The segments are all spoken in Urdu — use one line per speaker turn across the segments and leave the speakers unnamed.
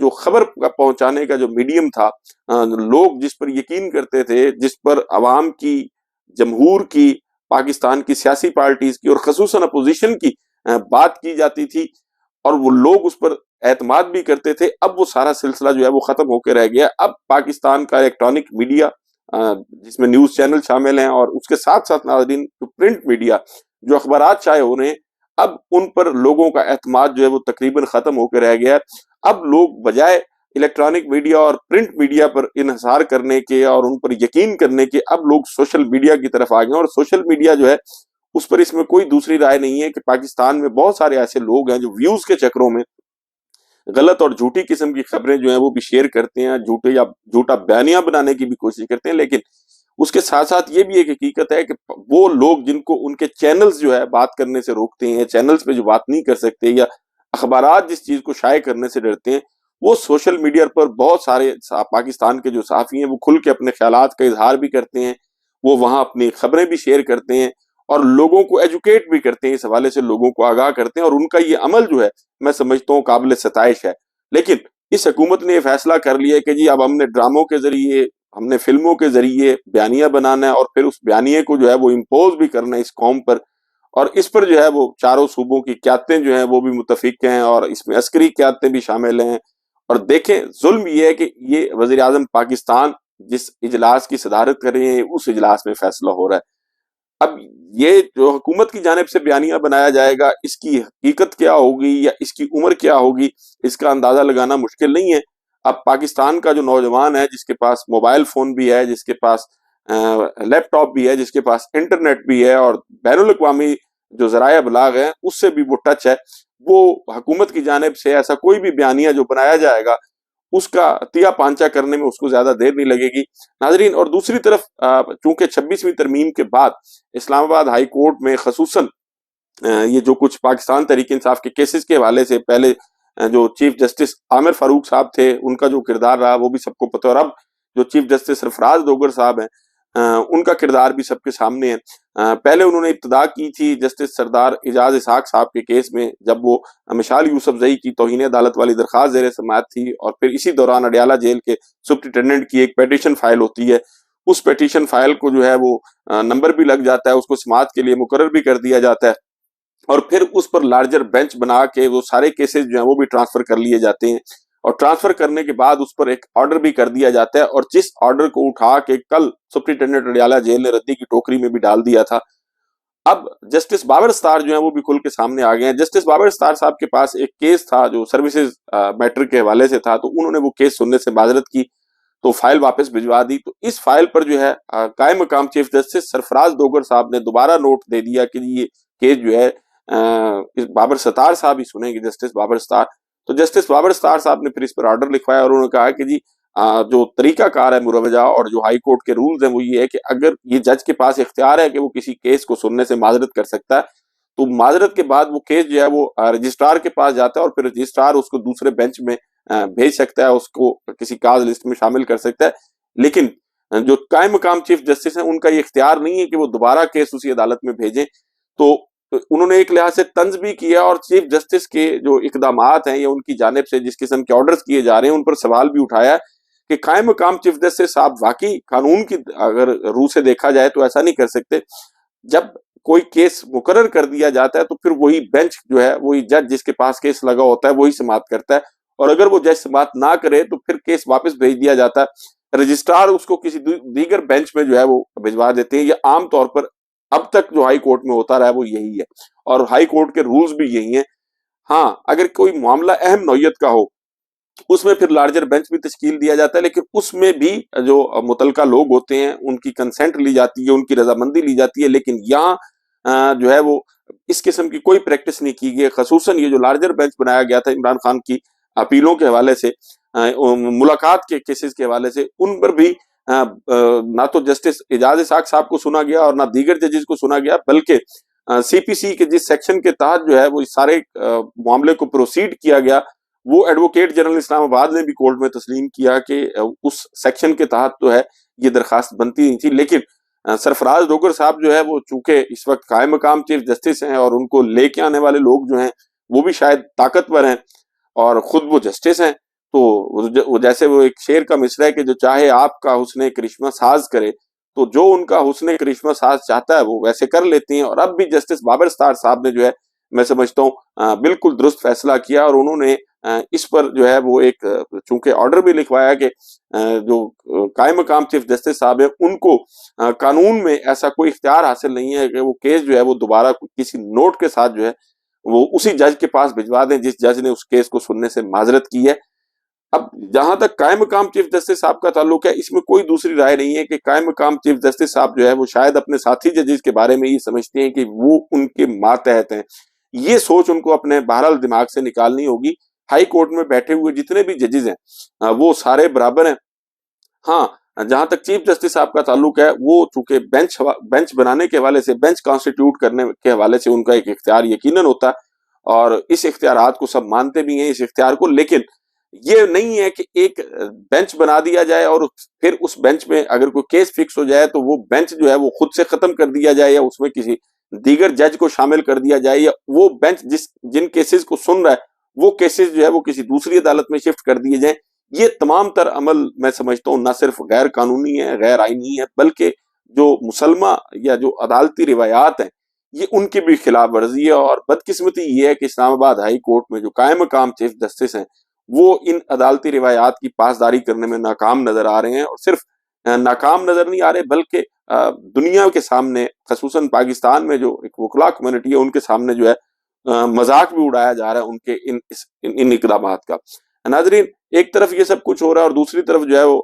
جو خبر پہنچانے کا جو میڈیم تھا، لوگ جس پر یقین کرتے تھے، جس پر عوام کی، جمہور کی، پاکستان کی سیاسی پارٹیز کی اور خصوصاً اپوزیشن کی بات کی جاتی تھی اور وہ لوگ اس پر اعتماد بھی کرتے تھے، اب وہ سارا سلسلہ جو ہے وہ ختم ہو کے رہ گیا۔ اب پاکستان کا الیکٹرانک میڈیا جس میں نیوز چینل شامل ہیں اور اس کے ساتھ ساتھ ناظرین پرنٹ میڈیا جو اخبارات شائع ہو رہے ہیں، اب ان پر لوگوں کا اعتماد جو ہے وہ تقریباً ختم ہو کے رہ گیا ہے۔ اب لوگ بجائے الیکٹرانک میڈیا اور پرنٹ میڈیا پر انحصار کرنے کے اور ان پر یقین کرنے کے، اب لوگ سوشل میڈیا کی طرف آ گئے ہیں، اور سوشل میڈیا جو ہے اس پر اس میں کوئی دوسری رائے نہیں ہے کہ پاکستان میں بہت سارے ایسے لوگ ہیں جو ویوز کے چکروں میں غلط اور جھوٹی قسم کی خبریں جو ہیں وہ بھی شیئر کرتے ہیں، جھوٹے یا جھوٹا بیانیہ بنانے کی بھی کوشش کرتے ہیں، لیکن اس کے ساتھ ساتھ یہ بھی ایک حقیقت ہے کہ وہ لوگ جن کو ان کے چینلز جو ہے بات کرنے سے روکتے ہیں، چینلز پہ جو بات نہیں کر سکتے یا اخبارات جس چیز کو شائع کرنے سے ڈرتے ہیں، وہ سوشل میڈیا پر بہت سارے پاکستان کے جو صحافی ہیں وہ کھل کے اپنے خیالات کا اظہار بھی کرتے ہیں، وہ وہاں اپنی خبریں بھی شیئر کرتے ہیں اور لوگوں کو ایجوکیٹ بھی کرتے ہیں، اس حوالے سے لوگوں کو آگاہ کرتے ہیں، اور ان کا یہ عمل جو ہے میں سمجھتا ہوں قابل ستائش ہے۔ لیکن اس حکومت نے یہ فیصلہ کر لیا کہ جی اب ہم نے ڈراموں کے ذریعے، ہم نے فلموں کے ذریعے بیانیہ بنانا ہے اور پھر اس بیانیے کو جو ہے وہ امپوز بھی کرنا ہے اس قوم پر، اور اس پر جو ہے وہ چاروں صوبوں کی قیادتیں جو ہیں وہ بھی متفق ہیں اور اس میں عسکری قیادتیں بھی شامل ہیں۔ اور دیکھیں ظلم یہ ہے کہ یہ وزیر اعظم پاکستان جس اجلاس کی صدارت کر رہے ہیں اس اجلاس میں فیصلہ ہو رہا ہے۔ اب یہ جو حکومت کی جانب سے بیانیہ بنایا جائے گا، اس کی حقیقت کیا ہوگی یا اس کی عمر کیا ہوگی، اس کا اندازہ لگانا مشکل نہیں ہے۔ اب پاکستان کا جو نوجوان ہے جس کے پاس موبائل فون بھی ہے، جس کے پاس لیپ ٹاپ بھی ہے، جس کے پاس انٹرنیٹ بھی ہے اور بین الاقوامی جو ذرائع ابلاغ ہیں اس سے بھی وہ ٹچ ہے، وہ حکومت کی جانب سے ایسا کوئی بھی بیانیہ جو بنایا جائے گا اس کا تیا پانچا کرنے میں اس کو زیادہ دیر نہیں لگے گی ناظرین۔ اور دوسری طرف چونکہ 26ویں ترمیم کے بعد اسلام آباد ہائی کورٹ میں خصوصاً یہ جو کچھ پاکستان تحریک انصاف کے کیسز کے حوالے سے پہلے جو چیف جسٹس عامر فاروق صاحب تھے ان کا جو کردار رہا وہ بھی سب کو پتہ ہے، اور اب جو چیف جسٹس سرفراز دوگر صاحب ہیں ان کا کردار بھی سب کے سامنے ہے۔ پہلے انہوں نے ابتدا کی تھی جسٹس سردار اعجاز اسحاق صاحب کے کیس میں جب وہ مشال یوسف زئی کی توہین عدالت والی درخواست زیر سماعت تھی، اور پھر اسی دوران اڈیالہ جیل کے سپرنٹینڈنٹ کی ایک پیٹیشن فائل ہوتی ہے، اس پیٹیشن فائل کو جو ہے وہ نمبر بھی لگ جاتا ہے، اس کو سماعت کے لیے مقرر بھی کر دیا جاتا ہے، اور پھر اس پر لارجر بینچ بنا کے وہ سارے کیسز جو ہیں وہ بھی ٹرانسفر کر لیے جاتے ہیں، اور ٹرانسفر کرنے کے بعد اس پر ایک آرڈر بھی کر دیا جاتا ہے، اور جس آرڈر کو اٹھا کے کل سپرنٹینڈنٹ اڈیالہ جیل نے ردی کی ٹوکری میں بھی ڈال دیا تھا۔ اب جسٹس بابر ستار جو ہیں وہ بھی کھل کے سامنے آ گئے ہیں۔ جسٹس بابر ستار صاحب کے پاس ایک کیس تھا جو سروسز میٹر کے حوالے سے تھا، تو انہوں نے وہ کیس سننے سے معذرت کی تو فائل واپس بھجوا دی، تو اس فائل پر جو ہے قائم مقام چیف جسٹس سرفراز دوگر صاحب نے دوبارہ نوٹ دے دیا کہ یہ کیس جو ہے بابر ستار صاحب ہی سنیں گے، جسٹس بابر ستار۔ تو جسٹس بابر ستار صاحب نے پھر اس پر آرڈر لکھوایا اور انہوں نے کہا کہ جی جو طریقہ کار ہے مروجہ اور جو ہائی کورٹ کے رولز ہیں وہ یہ ہے کہ اگر یہ جج کے پاس اختیار ہے کہ وہ کسی کیس کو سننے سے معذرت کر سکتا ہے، تو معذرت کے بعد وہ کیس جو ہے وہ رجسٹرار کے پاس جاتا ہے اور پھر رجسٹرار اس کو دوسرے بینچ میں بھیج سکتا ہے، اس کو کسی کاز لسٹ میں شامل کر سکتا ہے، لیکن جو قائم مقام چیف جسٹس ہیں ان کا یہ اختیار نہیں ہے کہ وہ دوبارہ کیس اسی عدالت میں بھیجیں۔ تو انہوں نے ایک لحاظ سے طنز بھی کیا اور چیف جسٹس کے جو اقدامات ہیں یا ان کی جانب سے جس قسم کے آرڈرز کیے جا رہے ہیں ان پر سوال بھی اٹھایا کہ قائم مقام چیف جسٹس صاحب واقعی قانون کی اگر روح سے دیکھا جائے تو ایسا نہیں کر سکتے، جب کوئی کیس مقرر کر دیا جاتا ہے تو پھر وہی بینچ جو ہے وہی جج جس کے پاس کیس لگا ہوتا ہے وہی سماعت کرتا ہے، اور اگر وہ جج سماعت نہ کرے تو پھر کیس واپس بھیج دیا جاتا ہے، رجسٹرار اس کو کسی دیگر بینچ میں جو ہے وہ بھجوا دیتے ہیں۔ یہ عام طور پر اب تک جو ہائی کورٹ میں ہوتا رہا ہے وہ یہی ہے، اور ہائی کورٹ کے رولز بھی یہی ہیں۔ ہاں اگر کوئی معاملہ اہم نوعیت کا ہو اس میں پھر لارجر بینچ بھی تشکیل دیا جاتا ہے، لیکن اس میں بھی جو متعلقہ لوگ ہوتے ہیں ان کی کنسنٹ لی جاتی ہے، ان کی رضامندی لی جاتی ہے، لیکن یہاں جو ہے وہ اس قسم کی کوئی پریکٹس نہیں کی گئی۔ خصوصاً یہ جو لارجر بینچ بنایا گیا تھا عمران خان کی اپیلوں کے حوالے سے، ملاقات کے کیسز کے حوالے سے، ان پر بھی نہ تو جسٹس اعجاز اسحاق صاحب کو سنا گیا اور نہ دیگر ججز کو سنا گیا، بلکہ سی پی سی کے جس سیکشن کے تحت جو ہے وہ اس سارے معاملے کو پروسیڈ کیا گیا وہ ایڈوکیٹ جنرل اسلام آباد نے بھی کورٹ میں تسلیم کیا کہ اس سیکشن کے تحت جو ہے یہ درخواست بنتی نہیں تھی، لیکن سرفراز دوگر صاحب جو ہے وہ چونکہ اس وقت قائم مقام چیف جسٹس ہیں اور ان کو لے کے آنے والے لوگ جو ہیں وہ بھی شاید طاقتور ہیں اور خود وہ جسٹس ہیں، تو وہ جیسے وہ ایک شعر کا مصرع ہے کہ جو چاہے آپ کا حسن کرشمہ ساز کرے، تو جو ان کا حسن کرشمہ ساز چاہتا ہے وہ ویسے کر لیتی ہیں. اور اب بھی جسٹس بابر اسٹار صاحب نے جو ہے میں سمجھتا ہوں بالکل درست فیصلہ کیا، اور انہوں نے اس پر جو ہے وہ ایک چونکہ آرڈر بھی لکھوایا کہ جو قائم مقام چیف جسٹس صاحب ہیں ان کو قانون میں ایسا کوئی اختیار حاصل نہیں ہے کہ وہ کیس جو ہے وہ دوبارہ کسی نوٹ کے ساتھ جو ہے وہ اسی جج کے پاس بھجوا دیں جس جج نے اس کیس کو سننے سے معذرت کی ہے. اب جہاں تک قائم مقام چیف جسٹس صاحب کا تعلق ہے، اس میں کوئی دوسری رائے نہیں ہے کہ قائم مقام چیف جسٹس صاحب جو ہے وہ شاید اپنے ساتھی ججز کے بارے میں یہ سمجھتے ہیں کہ وہ ان کے ماتحت ہیں. یہ سوچ ان کو اپنے بہرحال دماغ سے نکالنی ہوگی. ہائی کورٹ میں بیٹھے ہوئے جتنے بھی ججز ہیں وہ سارے برابر ہیں. ہاں، جہاں تک چیف جسٹس صاحب کا تعلق ہے، وہ چونکہ بینچ بنانے کے حوالے سے، بینچ کانسٹیٹیوٹ کرنے کے حوالے سے ان کا ایک اختیار یقیناً ہوتا ہے، اور اس اختیارات کو سب مانتے بھی ہیں اس اختیار کو. لیکن یہ نہیں ہے کہ ایک بینچ بنا دیا جائے اور پھر اس بینچ میں اگر کوئی کیس فکس ہو جائے تو وہ بینچ جو ہے وہ خود سے ختم کر دیا جائے، یا اس میں کسی دیگر جج کو شامل کر دیا جائے، یا وہ بینچ جن کیسز کو سن رہا ہے وہ کیسز جو ہے وہ کسی دوسری عدالت میں شفٹ کر دیے جائیں. یہ تمام تر عمل میں سمجھتا ہوں نہ صرف غیر قانونی ہے، غیر آئینی ہے، بلکہ جو مسلمہ یا جو عدالتی روایات ہیں یہ ان کی بھی خلاف ورزی ہے. اور بدقسمتی یہ ہے کہ اسلام آباد ہائی کورٹ میں جو قائم مقام چیف جسٹس ہیں وہ ان عدالتی روایات کی پاسداری کرنے میں ناکام نظر آ رہے ہیں. اور صرف ناکام نظر نہیں آ رہے بلکہ دنیا کے سامنے، خصوصاً پاکستان میں جو ایک وکلا کمیونٹی ہے ان کے سامنے جو ہے مذاق بھی اڑایا جا رہا ہے ان کے ان اقدامات کا. ناظرین، ایک طرف یہ سب کچھ ہو رہا ہے اور دوسری طرف جو ہے وہ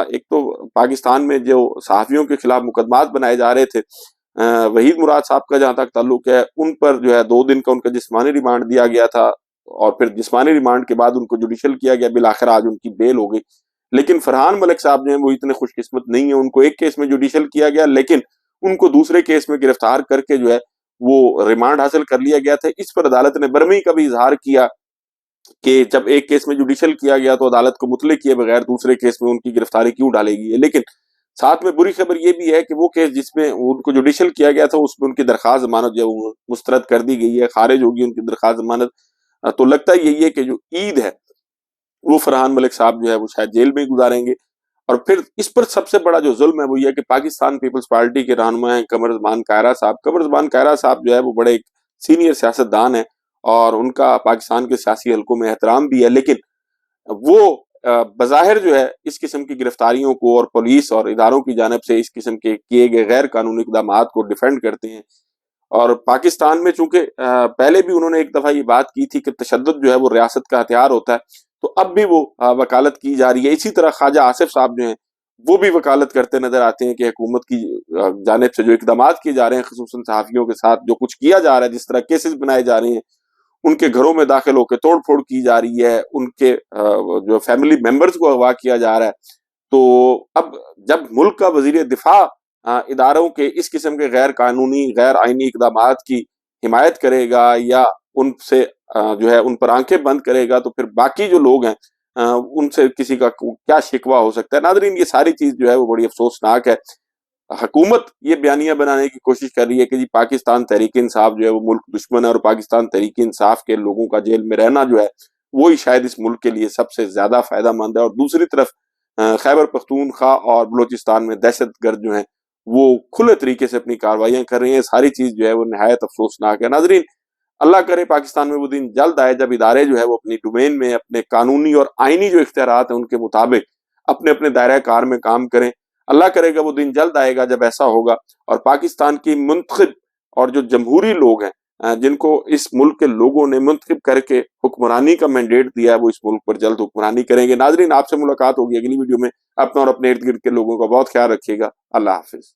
ایک تو پاکستان میں جو صحافیوں کے خلاف مقدمات بنائے جا رہے تھے، وحید مراد صاحب کا جہاں تک تعلق ہے ان پر جو ہے 2 دن کا ان کا جسمانی ریمانڈ دیا گیا تھا، اور پھر جسمانی ریمانڈ کے بعد ان کو جوڈیشل کیا گیا، بالآخر آج ان کی بیل ہو گئی. لیکن فرحان ملک صاحب جو ہیں وہ اتنے خوش قسمت نہیں ہیں، ان کو ایک کیس میں جوڈیشل کیا گیا لیکن ان کو دوسرے کیس میں گرفتار کر کے جو ہے وہ ریمانڈ حاصل کر لیا گیا تھا. اس پر عدالت نے برہمی کا بھی اظہار کیا کہ جب ایک کیس میں جوڈیشل کیا گیا تو عدالت کو مطلع کیے بغیر دوسرے کیس میں ان کی گرفتاری کیوں ڈالے گی. لیکن ساتھ میں بری خبر یہ بھی ہے کہ وہ کیس جس میں ان کو جوڈیشل کیا گیا تھا اس میں ان کی درخواست ضمانت جو ہے مسترد کر دی گئی ہے، خارج ہوگی ان کی درخواست ضمانت. تو لگتا یہی ہے کہ جو عید ہے وہ فرحان ملک صاحب جو ہے وہ شاید جیل میں گزاریں گے. اور پھر اس پر سب سے بڑا جو ظلم ہے وہ یہ ہے کہ پاکستان پیپلز پارٹی کے رہنما ہیں قمر زمان کائرہ صاحب جو ہے وہ بڑے ایک سینئر سیاستدان ہیں اور ان کا پاکستان کے سیاسی حلقوں میں احترام بھی ہے، لیکن وہ بظاہر جو ہے اس قسم کی گرفتاریوں کو اور پولیس اور اداروں کی جانب سے اس قسم کے کیے گئے غیر قانونی اقدامات کو ڈیفینڈ کرتے ہیں. اور پاکستان میں چونکہ پہلے بھی انہوں نے ایک دفعہ یہ بات کی تھی کہ تشدد جو ہے وہ ریاست کا ہتھیار ہوتا ہے، تو اب بھی وہ وکالت کی جا رہی ہے. اسی طرح خواجہ آصف صاحب جو ہیں وہ بھی وکالت کرتے نظر آتے ہیں کہ حکومت کی جانب سے جو اقدامات کیے جا رہے ہیں خصوصاً صحافیوں کے ساتھ جو کچھ کیا جا رہا ہے، جس طرح کیسز بنائے جا رہے ہیں، ان کے گھروں میں داخل ہو کے توڑ پھوڑ کی جا رہی ہے، ان کے جو فیملی ممبرز کو اغوا کیا جا رہا ہے. تو اب جب ملک کا وزیر دفاع اداروں کے اس قسم کے غیر قانونی غیر آئینی اقدامات کی حمایت کرے گا یا ان سے جو ہے ان پر آنکھیں بند کرے گا تو پھر باقی جو لوگ ہیں ان سے کسی کا کیا شکوہ ہو سکتا ہے. ناظرین، یہ ساری چیز جو ہے وہ بڑی افسوسناک ہے. حکومت یہ بیانیہ بنانے کی کوشش کر رہی ہے کہ جی پاکستان تحریک انصاف جو ہے وہ ملک دشمن ہے اور پاکستان تحریک انصاف کے لوگوں کا جیل میں رہنا جو ہے وہی شاید اس ملک کے لیے سب سے زیادہ فائدہ مند ہے. اور دوسری طرف خیبر پختونخوا اور بلوچستان میں دہشت گرد جو ہیں وہ کھلے طریقے سے اپنی کارروائیاں کر رہے ہیں. ساری چیز جو ہے وہ نہایت افسوسناک ہے. ناظرین، اللہ کرے پاکستان میں وہ دن جلد آئے جب ادارے جو ہے وہ اپنی ڈومین میں اپنے قانونی اور آئینی جو اختیارات ہیں ان کے مطابق اپنے اپنے دائرہ کار میں کام کریں. اللہ کرے گا وہ دن جلد آئے گا جب ایسا ہوگا اور پاکستان کی منتخب اور جو جمہوری لوگ ہیں جن کو اس ملک کے لوگوں نے منتخب کر کے حکمرانی کا مینڈیٹ دیا ہے وہ اس ملک پر جلد حکمرانی کریں گے. ناظرین، آپ سے ملاقات ہوگی اگلی ویڈیو میں. اپنا اور اپنے ارد گرد کے لوگوں کا بہت خیال رکھیے گا. اللہ حافظ.